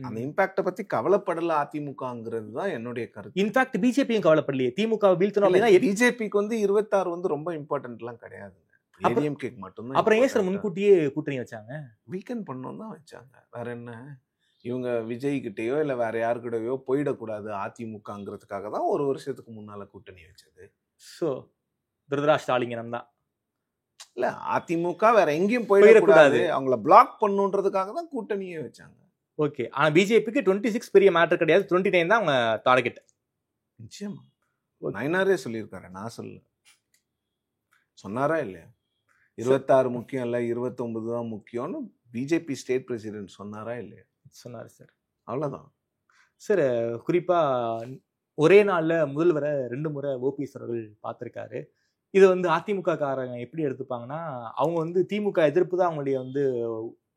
அந்த இம்பாக்ட பத்தி கவலைப்படல அதிமுகங்கிறது தான் என்னுடைய கருத்து. இன்ஃபேக்ட் பிஜேபியும் கவலைப்படலையே. திமுக வீழ்த்தணும் அப்படின்னா பிஜேபிக்கு வந்து 26 வந்து ரொம்ப இம்பார்ட்டன்ட் எல்லாம் கிடையாது. ஏடிஎம்கேக்கு மட்டும்தான். அப்புறம் ஏன் சார் முன்கூட்டியே கூட்டணி வச்சாங்க? வீக்கெண்ட் பண்ணணும் தான் வச்சாங்க. வேற என்ன, இவங்க விஜய் கிட்டயோ இல்ல வேற யாருக்கிட்டயோ போயிடக்கூடாது அதிமுகங்கிறதுக்காக தான் ஒரு வருஷத்துக்கு முன்னால கூட்டணி வச்சது. ஸோ துரதிராஷ்டாலிங்கனம் தான். இல்ல, அதிமுக வேற எங்கேயும் போயிடக்கூடாது, அவங்கள பிளாக் பண்ணுன்றதுக்காக தான் கூட்டணியே வச்சாங்க. ஓகே, ஆனா பிஜேபிக்கு 26 பெரிய மேட்டர் கிடையாது, 29 தான் அவங்க டார்கெட். நிச்சயமா நயனாரே சொல்லியிருக்காரு, நான் சொல்ல சொன்னாரா இல்லையா? 26 முக்கியம் இல்ல, 29 தான் முக்கியம்னு பிஜேபி ஸ்டேட் பிரசிடென்ட் சொன்னாரா இல்லையா? சொன்னாரு சார். அவ்வளவுதான் சார். குறிப்பா ஒரே நாள்ல முதல்வரை 2 முறை ஓபிஎஸ் அவர்கள் பார்த்திருக்காரு. இது வந்து அதிமுக காரங்க எப்படி எடுத்துப்பாங்கன்னா, அவங்க வந்து திமுக எதிர்ப்பு தான் அவங்களுடைய வந்து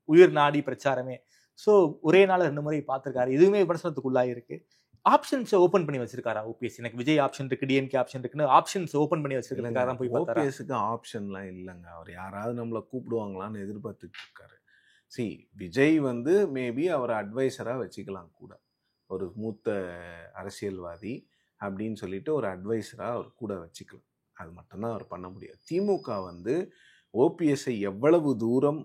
உயிர் நாடி பிரச்சாரமே. ஸோ ஒரே நாள் 2 முறை பார்த்திருக்காரு. இதுவுமே விமர்சனத்துக்குள்ளாக இருக்கு. ஆப்ஷன்ஸ் ஓபன் பண்ணி வச்சிருக்காரா ஓபிஎஸ்? எனக்கு விஜய் ஆப்ஷன் இருக்கு, டிஎம்கே ஆப்ஷன் இருக்குன்னு ஆப்ஷன்ஸ் ஓபன் பண்ணி வச்சிருக்காரு. தான் போய் பார்த்தாரா? ஓபிஎஸ்க்கு ஆப்ஷன்லாம் இல்லைங்க. அவர் யாராவது நம்மளை கூப்பிடுவாங்களான்னு எதிர்பார்த்துட்டு இருக்காரு. விஜய் வந்து மேபி அவர் அட்வைசரா வச்சுக்கலாம் கூட, ஒரு மூத்த அரசியல்வாதி அப்படின்னு சொல்லிட்டு ஒரு அட்வைசரா அவர் கூட வச்சுக்கலாம். அது மட்டும்தான் அவர் பண்ண முடியாது. திமுக வந்து ஓபிஎஸ்ஐ எவ்வளவு தூரம்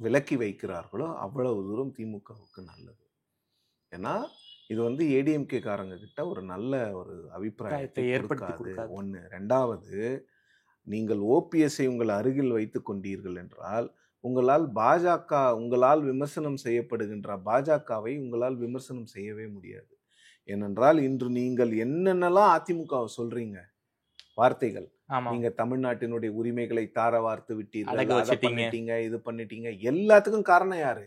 விலக்கி வைக்கிறார்களோ அவ்வளவு தூரம் திமுகவுக்கு நல்லது. ஏன்னா இது வந்து ஏடிஎம்கே காரங்க கிட்ட ஒரு நல்ல ஒரு அபிப்பிராயத்தை ஏற்படுத்தாது. ஒன்று. ரெண்டாவது, நீங்கள் ஓபிஎஸ்ஐ உங்கள் அருகில் வைத்து கொண்டீர்கள் என்றால் உங்களால் விமர்சனம் செய்யப்படுகின்ற பாஜகவை உங்களால் விமர்சனம் செய்யவே முடியாது. ஏனென்றால் இன்று நீங்கள் என்னென்னலாம் அதிமுகவை சொல்றீங்க வார்த்தைகள், நீங்க தமிழ்நாட்டினுடைய உரிமைகளை தார வார்த்து விட்டீர்கள், இது பண்ணிட்டீங்க, எல்லாத்துக்கும் காரணம் யாரு?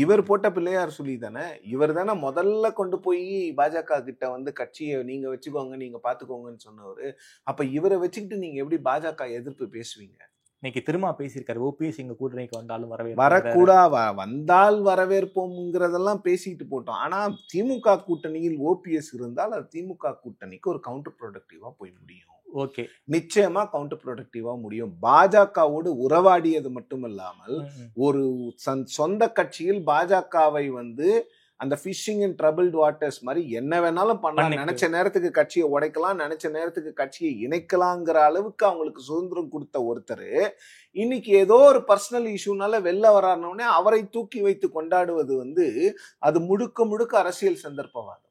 இவர் போட்ட பிள்ளையார் சொல்லி தானே, இவர் தானே முதல்ல கொண்டு போய் பாஜக கிட்ட வந்து கட்சியை நீங்க வச்சுக்கோங்க, நீங்க பாத்துக்கோங்கன்னு சொன்னவரு. அப்ப இவரை வச்சுக்கிட்டு நீங்க எப்படி பாஜக எதிர்ப்பு பேசுவீங்க? இன்னைக்கு திரும்ப பேசியிருக்காரு, ஓபிஎஸ் எங்க கூட்டணிக்கு வந்தாலும் வரக்கூடா வந்தால் வரவேற்போம்ங்கிறதெல்லாம் பேசிட்டு போட்டோம். ஆனா திமுக கூட்டணியில் ஓபிஎஸ் இருந்தால் அது திமுக கூட்டணிக்கு ஒரு கவுண்டர் ப்ரொடக்டிவா போய் முடியும். ஓகே, நிச்சயமா கவுண்டர் ப்ரொடக்டிவா முடியும். பாஜகவோடு உறவாடியது மட்டுமல்லாமல் ஒரு சொந்த கட்சியில் பாஜகவை வந்து அந்த ஃபிஷிங் இன் ட்ரபிள்டு வாட்டர்ஸ் மாதிரி என்ன வேணாலும் பண்ணலாம், நினைச்ச நேரத்துக்கு கட்சியை உடைக்கலாம், நினைச்ச நேரத்துக்கு கட்சியை இணைக்கலாங்கிற அளவுக்கு அவங்களுக்கு சுதந்திரம் கொடுத்த ஒருத்தர் இன்னைக்கு ஏதோ ஒரு பர்சனல் இஷ்யூனால வெளில வரானோடனே அவரை தூக்கி வைத்து கொண்டாடுவது வந்து அது முழுக்க முழுக்க அரசியல் சந்தர்ப்பவாதம்.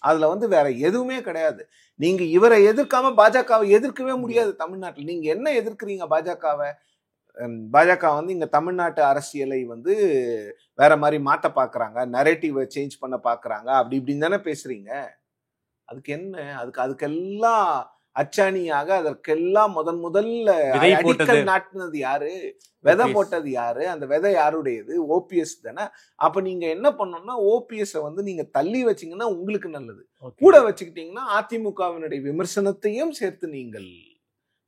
அதுல வந்து வேற எதுவுமே கிடையாது. நீங்க இவரை எதிர்க்காம பாஜகவை எதிர்க்கவே முடியாது. தமிழ்நாட்டில் நீங்க என்ன எதிர்க்கிறீங்க? பாஜக வந்து இங்க தமிழ்நாட்டு அரசியலை வந்து வேற மாதிரி மாத்த பாக்குறாங்க, நரேட்டிவை சேஞ்ச் பண்ண பாக்குறாங்க, அப்படி இப்படின்னு தானே பேசுறீங்க. அதுக்கு என்ன? அதுக்கெல்லாம் அச்சாணியாக அதற்கெல்லாம் முதல்ல அடிக்கல் நாட்டினது யாரு? விதை போட்டது யாரு? அந்த விதை யாருடையது? ஓபிஎஸ் தானே. அப்ப நீங்க என்ன பண்ணணும்னா ஓபிஎஸ் வந்து நீங்க தள்ளி வச்சீங்கன்னா உங்களுக்கு நல்லது. கூட வச்சுக்கிட்டீங்கன்னா அதிமுகவினுடைய விமர்சனத்தையும் சேர்த்து நீங்கள்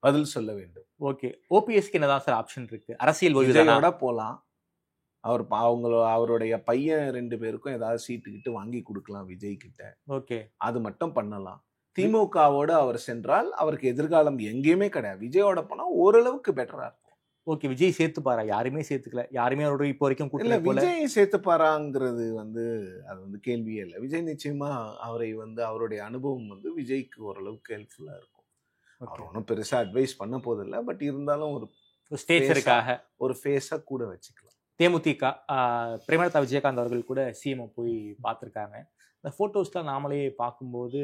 பதில் சொல்ல வேண்டும். ஓகே, ஓபிஎஸ்க்கு என்னதான் சார் ஆப்ஷன் இருக்கு? அரசியல் விஜயோட போலாம். அவருடைய பையன் 2 பேருக்கும் ஏதாவது சீட்டுக்கிட்டு வாங்கி கொடுக்கலாம் விஜய் கிட்ட. ஓகே, அது மட்டும் பண்ணலாம். திமுகவோட அவர் சென்றால் அவருக்கு எதிர்காலம் எங்கேயுமே கிடையாது. விஜயோட போனா ஓரளவுக்கு பெட்டரா இருக்கும். ஓகே, விஜய் சேர்த்துப்பாரா? யாருமே சேர்த்துக்கல, யாருமே அவரோட இப்போ வரைக்கும் இல்ல. விஜய் சேர்த்துப்பாராங்கிறது வந்து அது வந்து கேள்வியே இல்லை. விஜய் நிச்சயமா அவரை வந்து அவருடைய அனுபவம் வந்து விஜய்க்கு ஓரளவுக்கு ஹெல்ப்ஃபுல்லா இருக்கும். அவர் ஒன்றும் பெருசா அட்வைஸ் பண்ண போதில்லை, பட் இருந்தாலும் ஒரு ஸ்டேஜருக்காக ஒரு ஃபேஸா கூட வச்சுக்கலாம். தேமுதிக பிரேமலதா விஜயகாந்த் அவர்கள் கூட சிஎம் போய் பார்த்துருக்காங்க. இந்த ஃபோட்டோஸ்லாம் நாமளே பார்க்கும்போது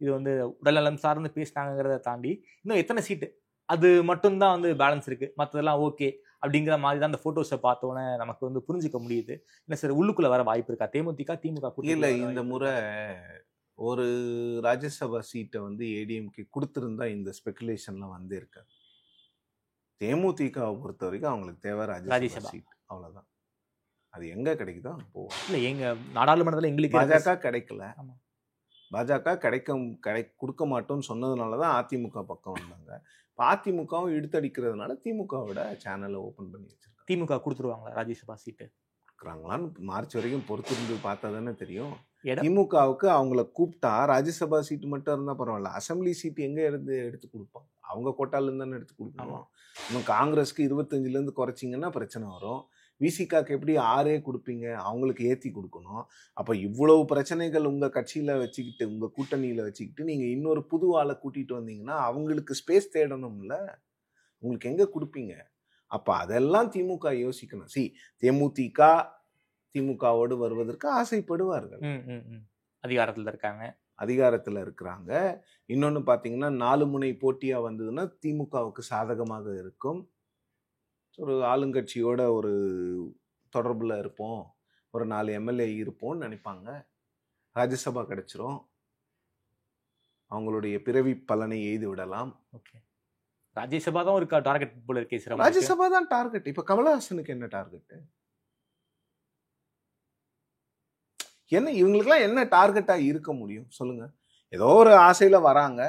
இது வந்து உடல்நலம் சார்ந்து பேசினாங்கிறத தாண்டி இன்னும் எத்தனை சீட்டு அது மட்டும்தான் வந்து பேலன்ஸ் இருக்கு, மற்றதெல்லாம் ஓகே அப்படிங்கிற மாதிரி தான் அந்த ஃபோட்டோஸை பார்த்தோன்னே நமக்கு வந்து புரிஞ்சுக்க முடியுது. இல்லை சார், உள்ளுக்குள்ள வர வாய்ப்பு இருக்கா தேமுதிக திமுக? இல்லை, இந்த முறை ஒரு ராஜ்யசபா சீட்டை வந்து ஏடிஎம்கே கொடுத்துருந்தா இந்த ஸ்பெகுலேஷன்லாம் வந்து இருக்காது. தேமுதிகவை பொறுத்த வரைக்கும் அவங்களுக்கு தேவை ராஜ்யசபா சீட், அவ்வளோதான். அது எங்க கிடைக்குதோ அங்கே போவோம். இல்லை, எங்க நாடாளுமன்றத்தில் எங்களுக்கு பாஜக கிடைக்கல. பாஜக கொடுக்க மாட்டோம்னு சொன்னதுனால தான் அதிமுக பக்கம் வந்தாங்க. இப்போ அதிமுகவும் இழுத்தடிக்கிறதுனால திமுகவோட சேனலை ஓப்பன் பண்ணி வச்சிருக்காங்க. திமுக கொடுத்துருவாங்களா ராஜ்யசபா சீட்டு? கொடுக்குறாங்களான்னு மார்ச் வரைக்கும் பொறுத்திருந்து பார்த்தா தானே தெரியும். திமுகவுக்கு அவங்கள கூப்பிட்டா ராஜ்யசபா சீட்டு மட்டும் இருந்தால் பரவாயில்ல, அசம்பிளி சீட்டு எங்கே எடுத்து கொடுப்பாங்க? அவங்க கோட்டாலேருந்து தானே எடுத்து கொடுக்கணும். இன்னும் காங்கிரஸ்க்கு 25லேருந்து குறைச்சிங்கன்னா பிரச்சனை வரும். விசிகாக்கு எப்படி 6 கொடுப்பீங்க? அவங்களுக்கு ஏற்றி கொடுக்கணும். அப்போ இவ்வளவு பிரச்சனைகள் உங்கள் கட்சியில் வச்சுக்கிட்டு, உங்கள் கூட்டணியில் வச்சுக்கிட்டு நீங்கள் இன்னொரு புது ஆளை கூட்டிகிட்டு வந்தீங்கன்னா அவங்களுக்கு ஸ்பேஸ் தேடணும்ல, உங்களுக்கு எங்கே கொடுப்பீங்க? அப்போ அதெல்லாம் திமுக யோசிக்கணும். திமுகவோடு வருவதற்கு ஆசைப்படுவார்கள். அதிகாரத்தில் இருக்கிறாங்க. இன்னொன்று பார்த்தீங்கன்னா 4 முனை போட்டியாக வந்ததுன்னா திமுகவுக்கு சாதகமாக இருக்கும். ஒரு ஆளுங்கட்சியோட ஒரு தொடர்பில் இருப்போம், ஒரு 4 எம்எல்ஏ இருப்போம்னு நினைப்பாங்க. ராஜ்யசபா கிடைச்சிரும், அவங்களுடைய பிறவி பலனை எய்து விடலாம். ஓகே, ராஜ்யசபா தான் ஒரு டார்கெட் போல இருக்கே சார். ராஜ்யசபா தான் டார்கெட். இப்போ கமலஹாசனுக்கு என்ன டார்கெட்? என்ன இவங்களுக்குலாம் என்ன டார்கெட்டாக இருக்க முடியும் சொல்லுங்க? ஏதோ ஒரு ஆசையில் வராங்க,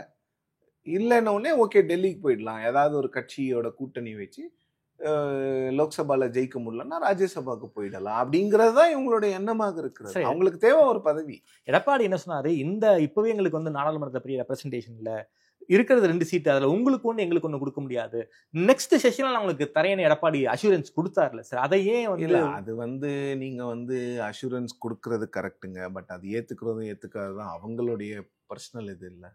இல்லைன்ன உடனே ஓகே டெல்லிக்கு போயிடலாம், ஏதாவது ஒரு கட்சியோட கூட்டணி வச்சு லோக்சபாவில் ஜெயிக்க முடியலன்னா ராஜ்யசபாவுக்கு போயிடலாம் அப்படிங்கிறது தான் இவங்களுடைய எண்ணமாக இருக்கிறது. அவங்களுக்கு தேவை ஒரு பதவி. எடப்பாடி என்ன சொன்னாரு, இப்பவே எங்களுக்கு வந்து நாடாளுமன்றத்தை பெரிய ரெப்ரசன்டேஷன்ல இருக்கிறது 2 சீட்டு, அதுல உங்களுக்கு ஒன்று எங்களுக்கு ஒன்று கொடுக்க முடியாது, நெக்ஸ்ட் செஷன்ல உங்களுக்கு தரையான எடப்பாடி அஷூரன்ஸ் கொடுத்தாருல சார், அதையே வந்து அது வந்து நீங்க வந்து அஷூரன்ஸ் கொடுக்கறது கரெக்டுங்க, பட் அது ஏத்துக்கிறதும் அவங்களுடைய பர்சனல் இது இல்லை.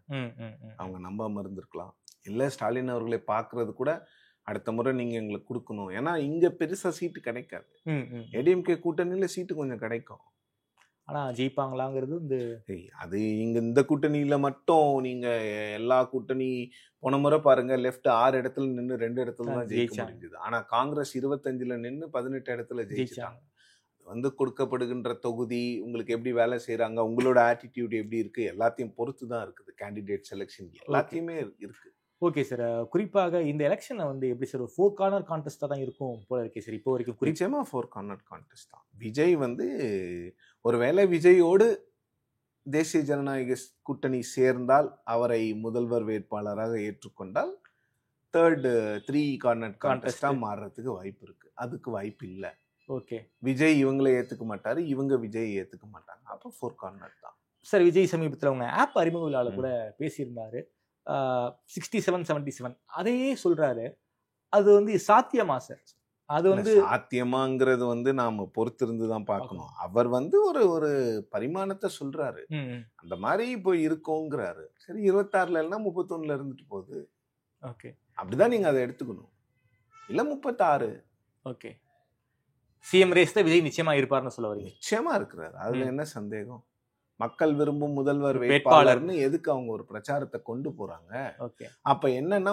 அவங்க நம்பாம இருந்திருக்கலாம். இல்லை ஸ்டாலின் அவர்களை பார்க்கறது கூட அடுத்த முறை நீங்க எங்களுக்கு கொடுக்கணும், ஏன்னா இங்க பெருசா சீட்டு கிடைக்காது. ஏடிஎம்கே கூட்டணியில சீட்டு கொஞ்சம் கிடைக்கும், ஆனா ஜெயிப்பாங்களாங்கிறது வந்து அது இங்க இந்த கூட்டணியில மட்டும். நீங்க எல்லா கூட்டணி போன முறை பாருங்க, லெஃப்ட் 6 இடத்துல நின்று 2 இடத்துல தான் ஜெயிக்க முடிஞ்சது. ஆனா காங்கிரஸ் 25ல நின்று 18 இடத்துல ஜெயிச்சாங்க. வந்து கொடுக்கப்படுகின்ற தொகுதி, உங்களுக்கு எப்படி வேலை செய்யறாங்க, உங்களோட ஆட்டிடியூட் எப்படி இருக்கு, எல்லாத்தையும் பொறுத்து தான் இருக்குது. கேண்டிடேட் செலெக்ஷன் எல்லாத்தையுமே இருக்கு. Okay sir. குறிப்பாக இந்த எலெக்ஷனை வந்து எப்படி சார் 4 கார்னர் கான்டெஸ்டாக தான் இருக்கும் போல இருக்கே சார் இப்போ வரைக்கும். நிச்சயமா 4 கார்னர் கான்டெஸ்ட் தான். விஜய் வந்து ஒருவேளை விஜயோடு தேசிய ஜனநாயக கூட்டணி சேர்ந்தால், அவரை முதல்வர் வேட்பாளராக ஏற்றுக்கொண்டால் 3 கார்னர் கான்டெஸ்டா மாறுறதுக்கு வாய்ப்பு இருக்கு. அதுக்கு வாய்ப்பு இல்லை. ஓகே. விஜய் இவங்களை ஏத்துக்க மாட்டாரு, இவங்க விஜய் ஏத்துக்க மாட்டாங்க. அப்போ 4 கார்னர் தான். சார் விஜய் சமீபத்தில் அவங்க ஆப் அறிமுக விழாவில் கூட பேசியிருந்தாரு. 67-77 அதையே சொல்றாரு. அது வந்து சாத்தியமா சார்? அது வந்து சாத்தியமாங்கிறது வந்து நாம பொறுத்திருந்து தான் பார்க்கணும். அவர் வந்து ஒரு பரிமாணத்தை சொல்றாரு. அந்த மாதிரி இப்போ இருக்கோங்கிறாரு. சரி, 26ல இல்லைன்னா 31ல இருந்துட்டு போகுது. ஓகே, அப்படிதான் நீங்க அதை எடுத்துக்கணும். இல்ல 36. ஓகே. சிஎம் ரேஸ்ல விஜய் நிச்சயமா இருப்பார்னு சொல்ல வரீங்க? நிச்சயமா இருக்கிறாரு. அதுல என்ன சந்தேகம்? மக்கள் விரும்பும் முதல்வர் வேட்பாளர்னு எதுக்கு அவங்க ஒரு பிரச்சாரத்தை கொண்டு போறாங்க? அப்ப என்னன்னா,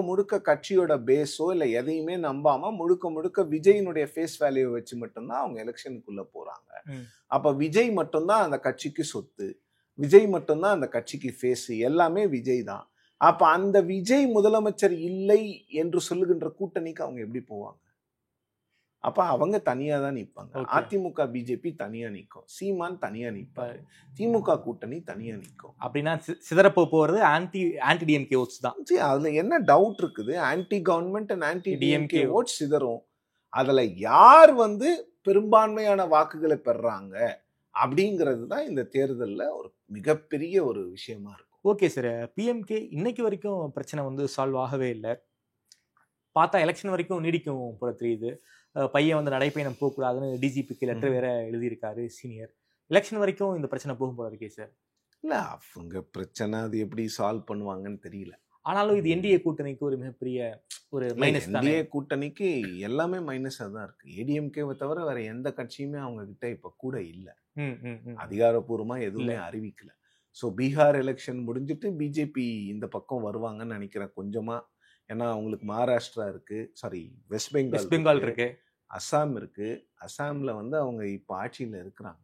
முழுக்க கட்சியோட பேஸோ இல்ல எதையுமே நம்பாம முழுக்க விஜயினுடைய ஃபேஸ் வேல்யூ வச்சு மட்டும்தான் அவங்க எலெக்ஷனுக்குள்ள போறாங்க. அப்ப விஜய் மட்டும்தான் அந்த கட்சிக்கு சொத்து, விஜய் மட்டும்தான் அந்த கட்சிக்கு ஃபேஸ், எல்லாமே விஜய் தான். அப்ப அந்த விஜய் முதலமைச்சர் இல்லை என்று சொல்லுகின்ற கூட்டணிக்கு அவங்க எப்படி போவாங்க? அப்ப அவங்க தனியா தான் நிற்பாங்க. அதிமுக பிஜேபி தனியா நிற்கும், சீமான் தனியா நிற்பாரு, திமுக கூட்டணி தனியா நிற்கும். அப்படின்னா சிதறப்போ போறது ஆன்டி டிஎம்கே ஓட்ஸ் தான். அதுல என்ன டவுட் இருக்குது? Anti government and anti DMK votes சிதறும். அதுல யார் வந்து பெரும்பான்மையான வாக்குகளை பெறாங்க அப்படிங்கிறது தான் இந்த தேர்தலில் ஒரு மிகப்பெரிய ஒரு விஷயமா இருக்கும். Okay sir. பிஎம்கே இன்னைக்கு வரைக்கும் பிரச்சனை வந்து சால்வ் ஆகவே இல்லை. பார்த்தா எலெக்ஷன் வரைக்கும் நீடிக்கும் போல தெரியுது. பையன் வந்து நடைப்பயணம் போகக்கூடாதுன்னு டிஜிபிக்கு லெட்டர் வேற எழுதியிருக்காரு சீனியர். எலெக்ஷன் வரைக்கும் இந்த பிரச்சனை போகும் போல இருக்கே சார். இல்லை, அவங்க பிரச்சனை அது எப்படி சால்வ் பண்ணுவாங்கன்னு தெரியல. ஆனாலும் இது என்டிஏ கூட்டணிக்கு ஒரு மிகப்பெரிய ஒரு மைனஸ். என்டிஏ கூட்டணிக்கு எல்லாமே மைனஸாக தான் இருக்கு. ஏடிஎம்கேவை தவிர வேற எந்த கட்சியுமே அவங்க கிட்ட இப்போ கூட இல்லை. அதிகாரப்பூர்வமாக எதுவுமே அறிவிக்கல. ஸோ பீகார் எலெக்ஷன் முடிஞ்சிட்டு பிஜேபி இந்த பக்கம் வருவாங்கன்னு நினைக்கிறேன் கொஞ்சமா. ஏன்னா அவங்களுக்கு மகாராஷ்டிரா இருக்கு, சாரி வெஸ்ட் பெங்கால் இருக்கு, அசாம் இருக்கு. அசாமில் வந்து அவங்க இப்போ ஆட்சியில் இருக்கிறாங்க.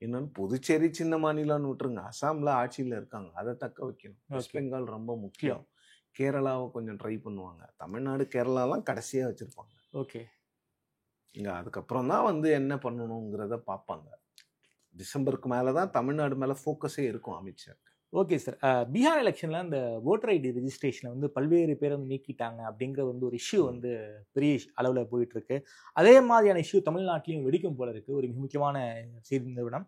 இன்னொன்று புதுச்சேரி சின்ன மாநிலம்னு விட்டுருங்க, அசாமில் ஆட்சியில் இருக்காங்க. அதை தக்க வைக்கணும். வெஸ்ட் பெங்கால் ரொம்ப முக்கியம். கேரளாவை கொஞ்சம் ட்ரை பண்ணுவாங்க. தமிழ்நாடு கேரளாலாம் கடைசியாக வச்சுருப்பாங்க. ஓகே. இங்கே அதுக்கப்புறம் தான் வந்து என்ன பண்ணணுங்கிறத பார்ப்பாங்க. டிசம்பருக்கு மேலே தான் தமிழ்நாடு மேலே ஃபோக்கஸே இருக்கும் அமித்ஷா. Okay sir. பீகார் எலெக்ஷனில் அந்த ஓட்டர் ஐடி ரெஜிஸ்ட்ரேஷனை வந்து பல்வேறு பேர் வந்து நீக்கிட்டாங்க அப்படிங்கிற வந்து ஒரு இஷ்யூ வந்து பெரிய அளவில் போயிட்டுருக்கு. அதே மாதிரியான இஷ்யூ தமிழ்நாட்டிலையும் வெடிக்கும் போல இருக்குது. ஒரு மிக முக்கியமான செய்தி நிறுவனம்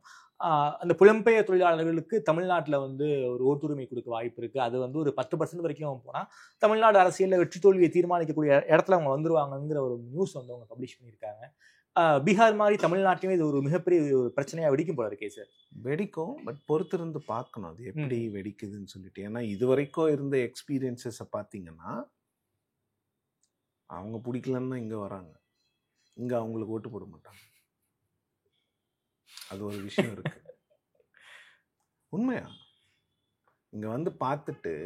அந்த புலம்பெயர் தொழிலாளர்களுக்கு தமிழ்நாட்டில் வந்து ஒரு ஓட்டுரிமை கொடுக்க வாய்ப்பு இருக்குது. அது வந்து ஒரு 10% வரைக்கும் போனால் தமிழ்நாடு அரசியலில் வெற்றி தோல்வியை தீர்மானிக்கக்கூடிய இடத்துல அவங்க வந்துருவாங்கங்கிற ஒரு நியூஸ் வந்து அவங்க பப்ளிஷ் பண்ணியிருக்காங்க. பீகார் மாதிரி தமிழ்நாட்டிலுமே இது ஒரு மிகப்பெரிய ஒரு பிரச்சனையா வெடிக்கும் போல இருக்கே சார். வெடிக்கும், பட் பொறுத்திருந்து பார்க்கணும் அது எப்படி வெடிக்குதுன்னு சொல்லிட்டு. ஏன்னா இதுவரைக்கும் இருந்த எக்ஸ்பீரியன்ஸஸை பார்த்தீங்கன்னா, அவங்க பிடிக்கலன்னு இங்கே வராங்க, இங்கே அவங்களுக்கு ஓட்டு போட மாட்டாங்க. அது ஒரு விஷயம் இருக்கு. உண்மையா இங்கே வந்து பார்த்துட்டு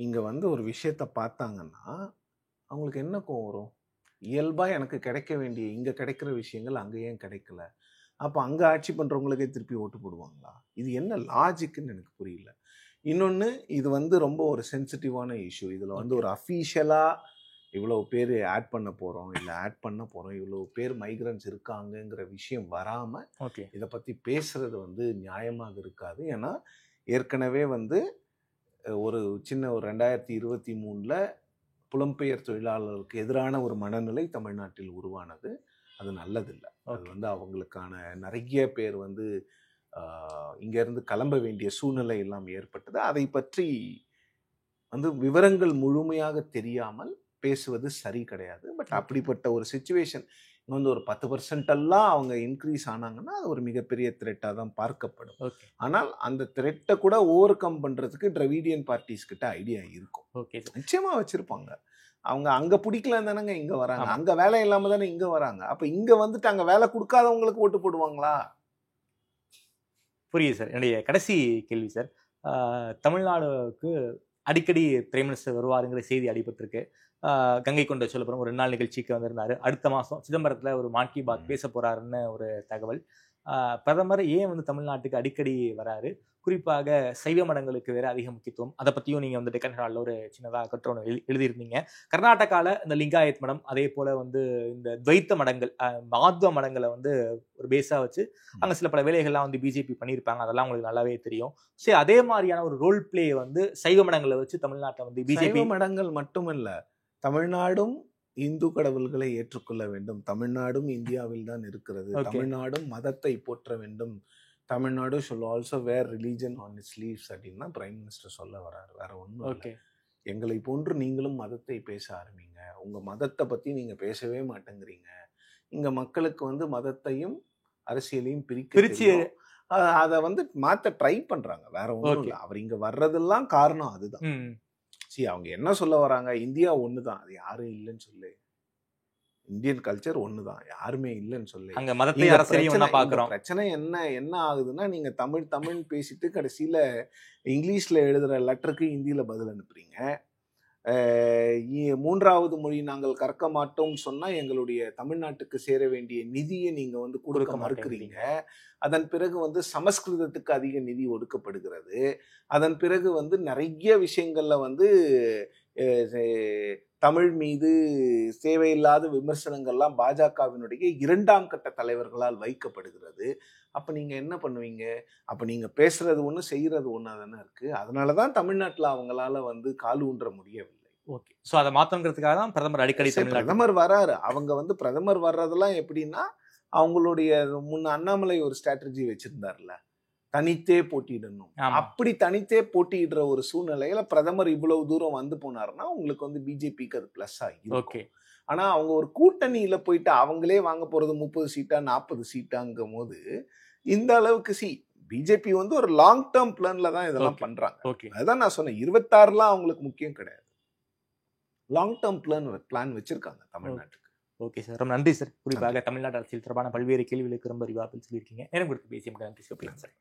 இங்கே வந்து ஒரு விஷயத்த பார்த்தாங்கன்னா அவங்களுக்கு என்ன கோவம் வரும்? இயல்பாக எனக்கு கிடைக்க வேண்டிய இங்கே கிடைக்கிற விஷயங்கள் அங்கே ஏன் கிடைக்கல? அப்போ அங்கே ஆட்சி பண்ணுறவங்களுக்கே திருப்பி ஓட்டு போடுவாங்களா? இது என்ன லாஜிக்குன்னு எனக்கு புரியல. இன்னொன்று, இது வந்து ரொம்ப ஒரு சென்சிட்டிவான இஷ்யூ. இதில் வந்து ஒரு அஃபீஷியலாக இவ்வளோ பேர் ஆட் பண்ண போகிறோம், இல்லை ஆட் பண்ண போகிறோம், இவ்வளோ பேர் மைக்ரன்ஸ் இருக்காங்கங்கிற விஷயம் வராமல் இதை பற்றி பேசுகிறது வந்து நியாயமாக இருக்காது. ஏன்னா ஏற்கனவே வந்து ஒரு சின்ன ஒரு 2023 புலம்பெயர் தொழிலாளர்களுக்கு எதிரான ஒரு மனநிலை தமிழ்நாட்டில் உருவானது. அது நல்லதில்லை. அது வந்து அவங்களுக்கான நிறைய பேர் வந்து இங்கேருந்து கிளம்ப வேண்டிய சூழ்நிலை எல்லாம் ஏற்பட்டது. அதை பற்றி வந்து விவரங்கள் முழுமையாக தெரியாமல் பேசுவது சரி கிடையாது. பட் அப்படிப்பட்ட ஒரு சிச்சுவேஷன் இங்கே வந்து ஒரு 10% அவங்க இன்க்ரீஸ் ஆனாங்கன்னா அது ஒரு மிகப்பெரிய த்ரெட்டாக தான் பார்க்கப்படும். ஆனால் அந்த த்ரெட்டை கூட ஓவர் கம் பண்ணுறதுக்கு டிராவிடியன் பார்ட்டிஸ் கிட்ட ஐடியா இருக்கும். நிச்சயமாக வச்சுருப்பாங்க. அவங்க அங்கே பிடிக்கலன்னு தானேங்க இங்கே வராங்க, அங்கே வேலை இல்லாமல் தானே இங்கே வராங்க. அப்போ இங்கே வந்துட்டு அங்கே வேலை கொடுக்காதவங்களுக்கு ஓட்டு போடுவாங்களா? புரியுது சார். என்னுடைய கடைசி கேள்வி சார், தமிழ்நாடுக்கு அடிக்கடி பிரைம் மினிஸ்டர் வருவாருங்கிற செய்தி அடிபட்டிருக்கு. கங்கை கொண்ட சோழபுரம் ஒரு 2 நாள் நிகழ்ச்சிக்கு வந்திருந்தாரு. அடுத்த மாதம் சிதம்பரத்தில் ஒரு மான் கி பாத் பேச போறாருன்னு ஒரு தகவல். பிரதமர் ஏன் வந்து தமிழ்நாட்டுக்கு அடிக்கடி வராரு, குறிப்பாக சைவ மடங்களுக்கு வேற அதிக முக்கியத்துவம், அதை பற்றியும் நீங்கள் வந்து டெக்கன் ஹெரால்டில் ஒரு சின்னதாக கட்டுரை எழுதியிருந்தீங்க. கர்நாடகாவில் இந்த லிங்காயத் மடம், அதே போல் வந்து இந்த துவைத்த மடங்கள், மாத்வ மடங்களை வந்து ஒரு பேஸாக வச்சு அங்கே சில பல வேலைகள்லாம் வந்து பிஜேபி பண்ணியிருப்பாங்க. அதெல்லாம் உங்களுக்கு நல்லாவே தெரியும். சரி, அதே மாதிரியான ஒரு ரோல் பிளே வந்து சைவ மடங்களை வச்சு தமிழ்நாட்டை வந்து பிஜேபி மடங்கள் மட்டுமல்ல, தமிழ்நாடும் இந்து கடவுள்களை ஏற்றுக்கொள்ள வேண்டும், தமிழ்நாடும் இந்தியாவில் தான் இருக்கிறது, தமிழ்நாடும் மதத்தை போற்ற வேண்டும், Tamil Nadu should also where religion on its leaves அப்படின்னு பிரைம் மினிஸ்டர் சொல்ல வர்றாரு. வேற ஒன்றும் இல்லை. எங்களை போன்று நீங்களும் மதத்தை பேச ஆரம்பிங்க, உங்க மதத்தை பத்தி நீங்க பேசவே மாட்டேங்கிறீங்க, இங்க மக்களுக்கு வந்து மதத்தையும் அரசியலையும் பிரிச்சு அதை வந்து மாத்த ட்ரை பண்றாங்க. வேற ஒன்றும் இல்லை. அவர் இங்க வர்றதெல்லாம் காரணம் அதுதான். அவங்க என்ன சொல்ல வராங்க, இந்தியா ஒண்ணுதான், அது யாரும் இல்லைன்னு சொல்லு, இந்தியன் கல்ச்சர் ஒண்ணுதான், யாருமே இல்லைன்னு சொல்லு. பிரச்சனை என்ன ஆகுதுன்னா, நீங்க தமிழ் பேசிட்டு கடைசியில இங்கிலீஷ்ல எழுதுற லெட்டருக்கு ஹிந்தியில பதில் அனுப்புறீங்க. 3வது மொழி நாங்கள் கற்க மாட்டோம் சொன்னா எங்களுடைய தமிழ்நாட்டுக்கு சேர வேண்டிய நிதியை நீங்க வந்து கொடுக்க மறுக்கிறீங்க. அதன் பிறகு வந்து சமஸ்கிருதத்துக்கு அதிக நிதி ஒதுக்கப்படுகிறது. அதன் பிறகு வந்து நிறைய விஷயங்கள்ல வந்து தமிழ் மீது தேவையில்லாத விமர்சனங்கள்லாம் பாஜகவினுடைய 2ஆம் கட்ட தலைவர்களால் வைக்கப்படுகிறது. அப்ப நீங்க என்ன பண்ணுவீங்க? அப்ப நீங்க பேசுறது ஒண்ணு, செய்யறது ஒண்ணா தானே இருக்கு. அதனாலதான் தமிழ்நாட்டுல அவங்களால வந்து கால் ஊன்ற முடியவில்லை. ஓகே, சோ அதை மாத்தணுங்கிறதுக்காக தான் பிரதமர் அடிக்கடி பிரதமர் வராரு. அவங்க வந்து பிரதமர் வர்றதெல்லாம் எப்படின்னா, அவங்களுடைய முன்ன அண்ணாமலை ஒரு ஸ்ட்ராட்டஜி வச்சிருந்தார்ல, தனித்தே போட்டியிடணும். அப்படி தனித்தே போட்டியிடுற ஒரு சூழ்நிலையில பிரதமர் இவ்வளவு தூரம் வந்து போனாருன்னா உங்களுக்கு வந்து பிஜேபிக்கு அது பிளஸ் ஆகி. ஆனா அவங்க ஒரு கூட்டணியில போயிட்டு அவங்களே வாங்க போறது 30 சீட்டா 40 சீட்டாங்கும் போது இந்த அளவுக்கு பிஜேபி வந்து ஒரு லாங் டேர்ம் பிளான்ல தான் இதெல்லாம் பண்றாங்க. அதுதான் நான் சொன்னேன், 26லாம் அவங்களுக்கு முக்கியம் கிடையாது, லாங் டேர்ம் பிளான் வச்சிருக்காங்க தமிழ்நாட்டுக்கு. ஓகே சார், ரொம்ப நன்றி சார். குறிப்பாக தமிழ்நாடு அரசியல் தொடர்பான பல்வேறு கேள்விகளுக்கு ரொம்ப அறிவாக சொல்லியிருக்கீங்க. நேரம் கொடுத்து பேசிய நன்றி சார்.